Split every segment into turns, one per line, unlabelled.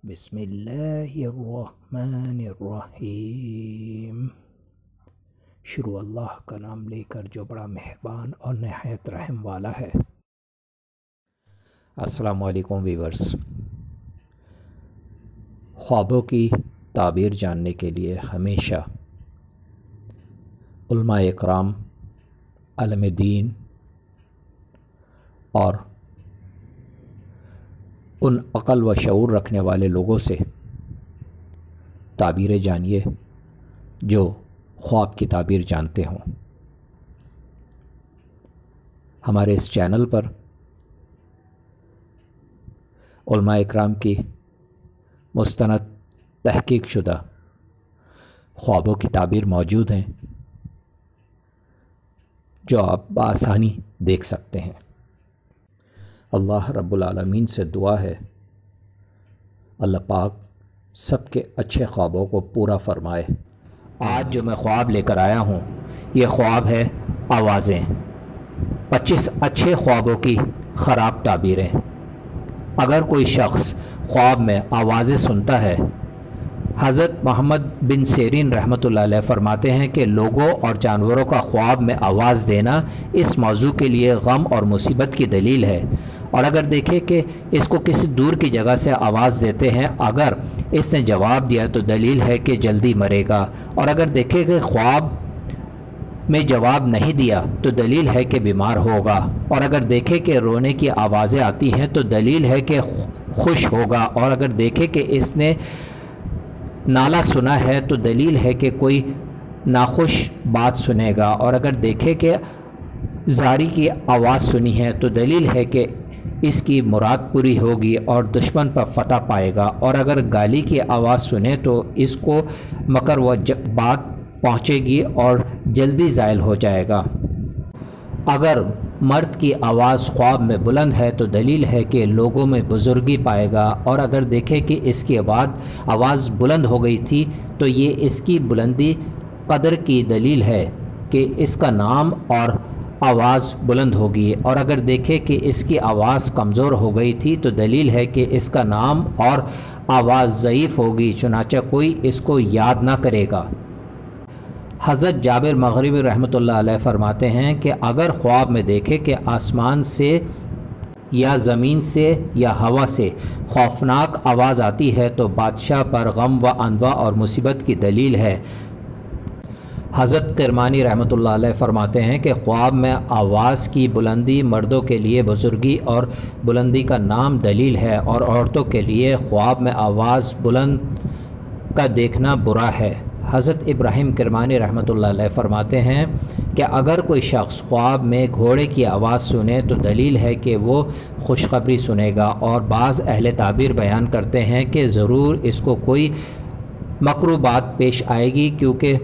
بسم اللہ الرحمن الرحیم۔ شروع اللہ کا نام لے کر جو بڑا مہربان اور نہایت رحم والا ہے۔ السلام علیکم ویورز۔ خوابوں کی تعبیر جاننے کے لیے ہمیشہ علماء اکرام، عالم دین اور ان عقل و شعور رکھنے والے لوگوں سے تعبیریں جانیے جو خواب کی تعبیر جانتے ہوں۔ ہمارے اس چینل پر علماء اکرام کی مستند تحقیق شدہ خوابوں کی تعبیر موجود ہیں جو آپ بآسانی دیکھ سکتے ہیں۔ اللہ رب العالمین سے دعا ہے اللہ پاک سب کے اچھے خوابوں کو پورا فرمائے۔ آج جو میں خواب لے کر آیا ہوں یہ خواب ہے آوازیں، 25 اچھے خوابوں کی خراب تعبیریں۔ اگر کوئی شخص خواب میں آوازیں سنتا ہے، حضرت محمد بن سیرین رحمۃ اللہ علیہ فرماتے ہیں کہ لوگوں اور جانوروں کا خواب میں آواز دینا اس موضوع کے لیے غم اور مصیبت کی دلیل ہے، اور اگر دیکھیں کہ اس کو کسی دور کی جگہ سے آواز دیتے ہیں، اگر اس نے جواب دیا تو دلیل ہے کہ جلدی مرے گا، اور اگر دیکھیں کہ خواب میں جواب نہیں دیا تو دلیل ہے کہ بیمار ہوگا، اور اگر دیکھیں کہ رونے کی آوازیں آتی ہیں تو دلیل ہے کہ خوش ہوگا، اور اگر دیکھیں کہ اس نے نالا سنا ہے تو دلیل ہے کہ کوئی ناخوش بات سنے گا، اور اگر دیکھے کہ زاری کی آواز سنی ہے تو دلیل ہے کہ اس کی مراد پوری ہوگی اور دشمن پر فتح پائے گا، اور اگر گالی کی آواز سنے تو اس کو مکر و بات پہنچے گی اور جلدی زائل ہو جائے گا۔ اگر مرد کی آواز خواب میں بلند ہے تو دلیل ہے کہ لوگوں میں بزرگی پائے گا، اور اگر دیکھے کہ اس کی آواز بلند ہو گئی تھی تو یہ اس کی بلندی قدر کی دلیل ہے کہ اس کا نام اور آواز بلند ہوگی، اور اگر دیکھے کہ اس کی آواز کمزور ہو گئی تھی تو دلیل ہے کہ اس کا نام اور آواز ضعیف ہوگی، چنانچہ کوئی اس کو یاد نہ کرے گا۔ حضرت جابر مغربی رحمۃ اللہ علیہ فرماتے ہیں کہ اگر خواب میں دیکھے کہ آسمان سے یا زمین سے یا ہوا سے خوفناک آواز آتی ہے تو بادشاہ پر غم و انواع اور مصیبت کی دلیل ہے۔ حضرت کرمانی رحمۃ اللہ علیہ فرماتے ہیں کہ خواب میں آواز کی بلندی مردوں کے لیے بزرگی اور بلندی کا نام دلیل ہے، اور عورتوں کے لیے خواب میں آواز بلند کا دیکھنا برا ہے۔ حضرت ابراہیم کرمانی رحمۃ اللہ علیہ فرماتے ہیں کہ اگر کوئی شخص خواب میں گھوڑے کی آواز سنے تو دلیل ہے کہ وہ خوشخبری سنے گا، اور بعض اہل تعبیر بیان کرتے ہیں کہ ضرور اس کو کوئی مکروہ بات پیش آئے گی، کیونکہ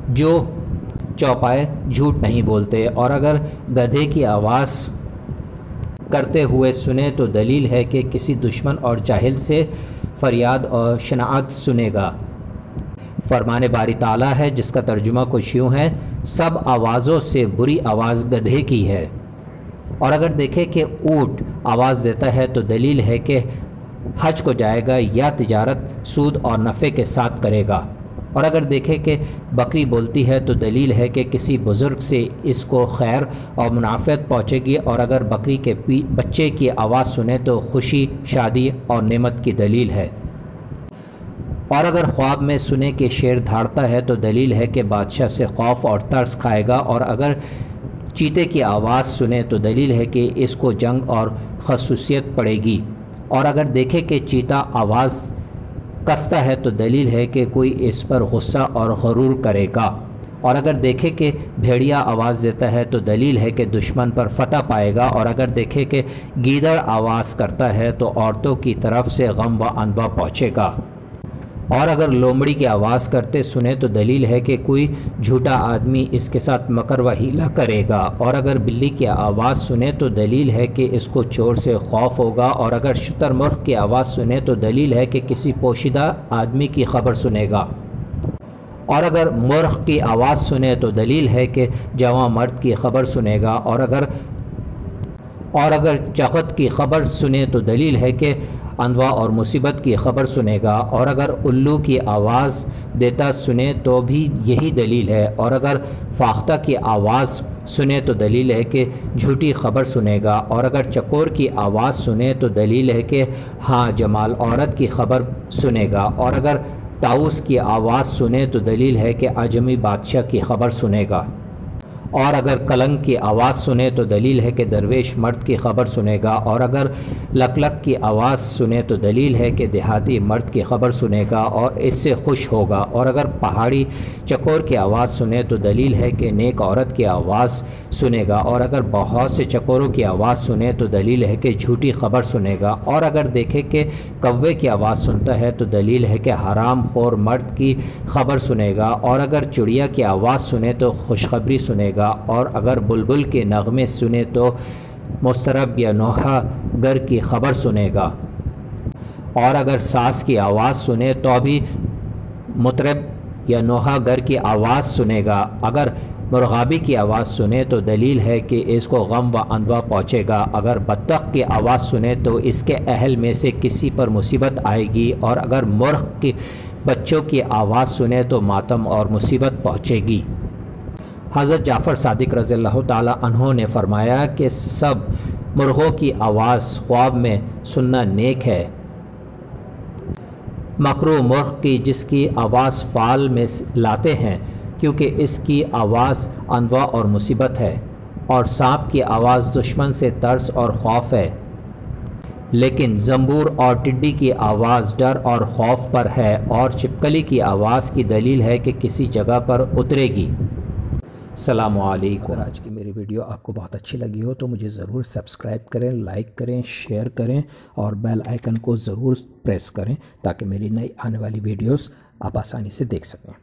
جو چوپائے جھوٹ نہیں بولتے، اور اگر گدھے کی آواز کرتے ہوئے سنے تو دلیل ہے کہ کسی دشمن اور جاہل سے فریاد اور شناعت سنے گا۔ فرمان باری تعالیٰ ہے جس کا ترجمہ کچھ یوں ہے، سب آوازوں سے بری آواز گدھے کی ہے، اور اگر دیکھے کہ اونٹ آواز دیتا ہے تو دلیل ہے کہ حج کو جائے گا یا تجارت سود اور نفع کے ساتھ کرے گا، اور اگر دیکھے کہ بکری بولتی ہے تو دلیل ہے کہ کسی بزرگ سے اس کو خیر اور منافعت پہنچے گی، اور اگر بکری کے بچے کی آواز سنے تو خوشی، شادی اور نعمت کی دلیل ہے، اور اگر خواب میں سنے کہ شیر دھاڑتا ہے تو دلیل ہے کہ بادشاہ سے خوف اور ترس کھائے گا، اور اگر چیتے کی آواز سنے تو دلیل ہے کہ اس کو جنگ اور خصوصیت پڑے گی، اور اگر دیکھے کہ چیتا آواز کستا ہے تو دلیل ہے کہ کوئی اس پر غصہ اور غرور کرے گا، اور اگر دیکھے کہ بھیڑیا آواز دیتا ہے تو دلیل ہے کہ دشمن پر فتح پائے گا، اور اگر دیکھے کہ گیدڑ آواز کرتا ہے تو عورتوں کی طرف سے غم و انواع پہنچے گا، اور اگر لومڑی کی آواز کرتے سنے تو دلیل ہے کہ کوئی جھوٹا آدمی اس کے ساتھ مکر و حیلہ کرے گا، اور اگر بلی کی آواز سنے تو دلیل ہے کہ اس کو چور سے خوف ہوگا، اور اگر شتر مرغ کی آواز سنے تو دلیل ہے کہ کسی پوشیدہ آدمی کی خبر سنے گا، اور اگر مرغ کی آواز سنے تو دلیل ہے کہ جوان مرد کی خبر سنے گا، اور اگر چغت کی خبر سنے تو دلیل ہے کہ اندوا اور مصیبت کی خبر سنے گا، اور اگر الو کی آواز دیتا سنے تو بھی یہی دلیل ہے، اور اگر فاختہ کی آواز سنے تو دلیل ہے کہ جھوٹی خبر سنے گا، اور اگر چکور کی آواز سنے تو دلیل ہے کہ ہاں جمال عورت کی خبر سنے گا، اور اگر طاؤس کی آواز سنے تو دلیل ہے کہ اعجمی بادشاہ کی خبر سنے گا، اور اگر کلنگ کی آواز سنے تو دلیل ہے کہ درویش مرد کی خبر سنے گا، اور اگر لک لک کی آواز سنے تو دلیل ہے کہ دیہاتی مرد کی خبر سنے گا اور اس سے خوش ہوگا، اور اگر پہاڑی چکور کی آواز سنے تو دلیل ہے کہ نیک عورت کی آواز سنے گا، اور اگر بہت سے چکوروں کی آواز سنے تو دلیل ہے کہ جھوٹی خبر سنے گا، اور اگر دیکھے کہ کوے کی آواز سنتا ہے تو دلیل ہے کہ حرام خور مرد کی خبر سنے گا، اور اگر چڑیا کی آواز سنے تو خوشخبری سنے گا، اور اگر بلبل کے نغمے سنے تو مسترب یا نوحہ گر کی خبر سنے گا، اور اگر ساس کی آواز سنے تو بھی مطرب یا نوحہ گر کی آواز سنے گا، اگر مرغابی کی آواز سنے تو دلیل ہے کہ اس کو غم و اندوا پہنچے گا، اگر بطخ کی آواز سنے تو اس کے اہل میں سے کسی پر مصیبت آئے گی، اور اگر مرغ کی بچوں کی آواز سنے تو ماتم اور مصیبت پہنچے گی۔ حضرت جعفر صادق رضی اللہ تعالی عنہ نے فرمایا کہ سب مرغوں کی آواز خواب میں سننا نیک ہے، مکروہ مرغ کی جس کی آواز فال میں لاتے ہیں کیونکہ اس کی آواز اندوا اور مصیبت ہے، اور سانپ کی آواز دشمن سے ترس اور خوف ہے، لیکن زنبور اور ٹڈی کی آواز ڈر اور خوف پر ہے، اور چھپکلی کی آواز کی دلیل ہے کہ کسی جگہ پر اترے گی۔ السلام علیکم۔ اگر آج کی میری ویڈیو آپ کو بہت اچھی لگی ہو تو مجھے ضرور سبسکرائب کریں، لائک کریں، شیئر کریں، اور بیل آئیکن کو ضرور پریس کریں تاکہ میری نئی آنے والی ویڈیوز آپ آسانی سے دیکھ سکیں۔